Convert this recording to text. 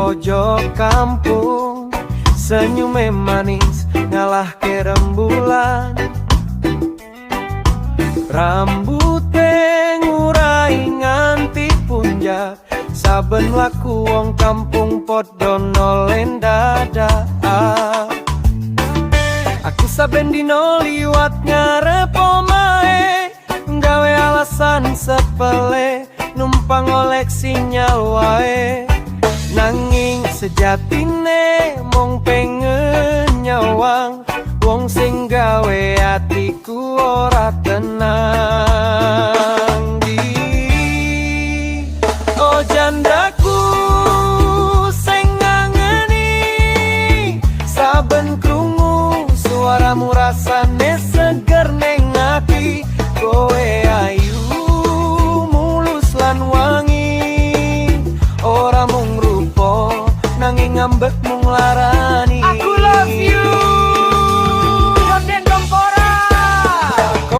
pojok kampung, senyume manis ngalah ke rembulan. Rambute ngurai nganti punjak, saben laku wong kampung podo nolen dadak. Aku saben dino liwat ngarep omahe, nggawe alasan sepele numpang oleh sinyal wae. Nanging sejatine mong pengen nyawang, wong sing gawe atiku ora tenang. Oh jandaku sing ngangeni, saben krungu suaramu rasane seger ning ati. Kowe ayu mulus lan wangi, ora mung rupa nanging ngambek mung larani.